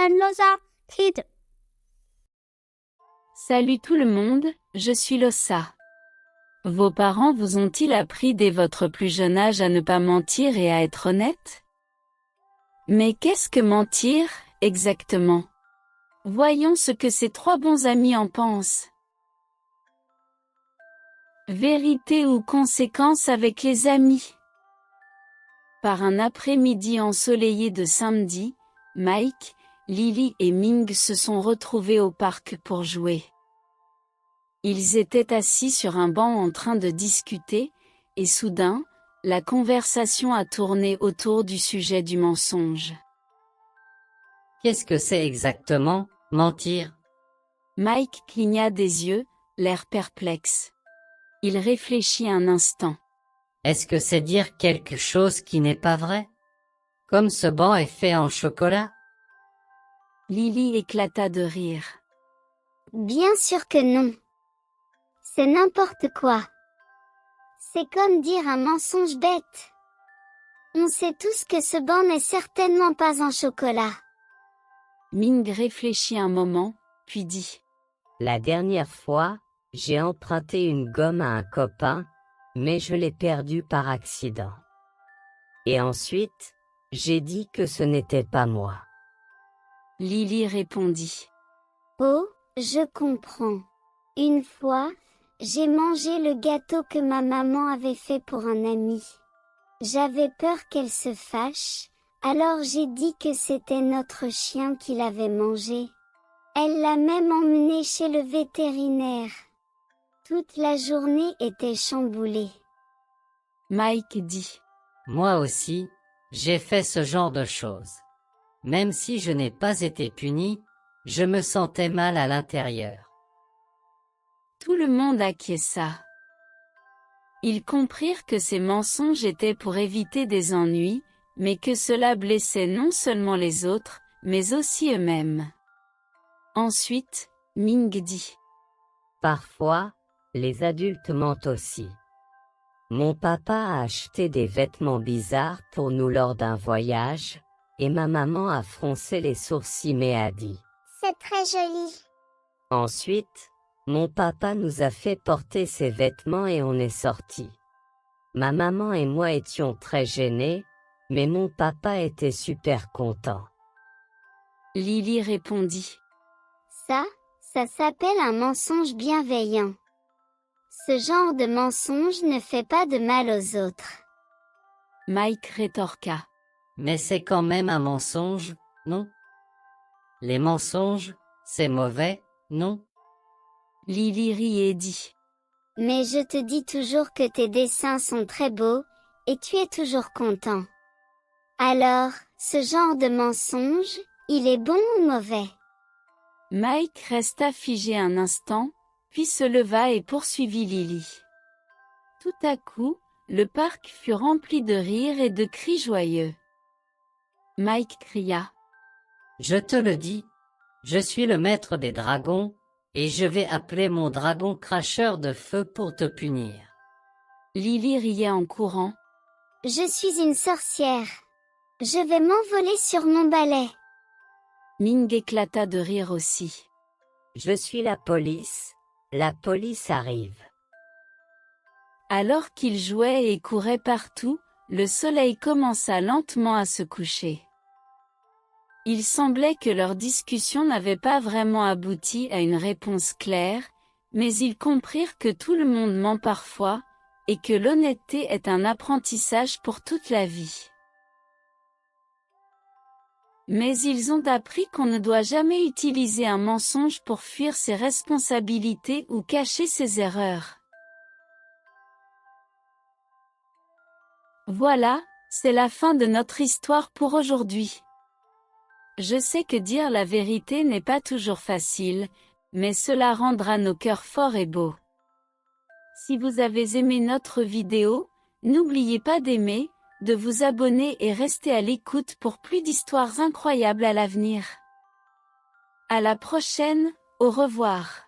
Losa Kid. Salut tout le monde, je suis Losa. Vos parents vous ont-ils appris dès votre plus jeune âge à ne pas mentir et à être honnête? Mais qu'est-ce que mentir, exactement? Voyons ce que ces trois bons amis en pensent. Vérité ou conséquence avec les amis? Par un après-midi ensoleillé de samedi, Mike, Lily et Ming se sont retrouvés au parc pour jouer. Ils étaient assis sur un banc en train de discuter, et soudain, la conversation a tourné autour du sujet du mensonge. Qu'est-ce que c'est exactement, mentir? Mike cligna des yeux, l'air perplexe. Il réfléchit un instant. Est-ce que c'est dire quelque chose qui n'est pas vrai? Comme ce banc est fait en chocolat? Lily éclata de rire. Bien sûr que non. C'est n'importe quoi. C'est comme dire un mensonge bête. On sait tous que ce banc n'est certainement pas en chocolat. Ming réfléchit un moment, puis dit. La dernière fois, j'ai emprunté une gomme à un copain, mais je l'ai perdue par accident. Et ensuite, j'ai dit que ce n'était pas moi. Lily répondit. Oh, je comprends. Une fois, j'ai mangé le gâteau que ma maman avait fait pour un ami. J'avais peur qu'elle se fâche, alors j'ai dit que c'était notre chien qui l'avait mangé. Elle l'a même emmené chez le vétérinaire. Toute la journée était chamboulée. Mike dit. Moi aussi, j'ai fait ce genre de choses. Même si je n'ai pas été puni, je me sentais mal à l'intérieur. Tout le monde acquiesça. Ils comprirent que ces mensonges étaient pour éviter des ennuis, mais que cela blessait non seulement les autres, mais aussi eux-mêmes. Ensuite, Ming dit. Parfois, les adultes mentent aussi. Mon papa a acheté des vêtements bizarres pour nous lors d'un voyage, et ma maman a froncé les sourcils mais a dit. C'est très joli. Ensuite, mon papa nous a fait porter ses vêtements et on est sortis. Ma maman et moi étions très gênés, mais mon papa était super content. Lily répondit. Ça s'appelle un mensonge bienveillant. Ce genre de mensonge ne fait pas de mal aux autres. Mike rétorqua. Mais c'est quand même un mensonge, non? Les mensonges, c'est mauvais, non? Lily rit et dit. Mais je te dis toujours que tes dessins sont très beaux, et tu es toujours content. Alors, ce genre de mensonge, il est bon ou mauvais? Mike resta figé un instant, puis se leva et poursuivit Lily. Tout à coup, le parc fut rempli de rires et de cris joyeux. Mike cria. Je te le dis, je suis le maître des dragons, et je vais appeler mon dragon cracheur de feu pour te punir. Lily riait en courant. Je suis une sorcière. Je vais m'envoler sur mon balai. Ming éclata de rire aussi. Je suis la police arrive. Alors qu'ils jouaient et couraient partout, le soleil commença lentement à se coucher. Il semblait que leur discussion n'avait pas vraiment abouti à une réponse claire, mais ils comprirent que tout le monde ment parfois, et que l'honnêteté est un apprentissage pour toute la vie. Mais ils ont appris qu'on ne doit jamais utiliser un mensonge pour fuir ses responsabilités ou cacher ses erreurs. Voilà, c'est la fin de notre histoire pour aujourd'hui. Je sais que dire la vérité n'est pas toujours facile, mais cela rendra nos cœurs forts et beaux. Si vous avez aimé notre vidéo, n'oubliez pas d'aimer, de vous abonner et rester à l'écoute pour plus d'histoires incroyables à l'avenir. À la prochaine, au revoir.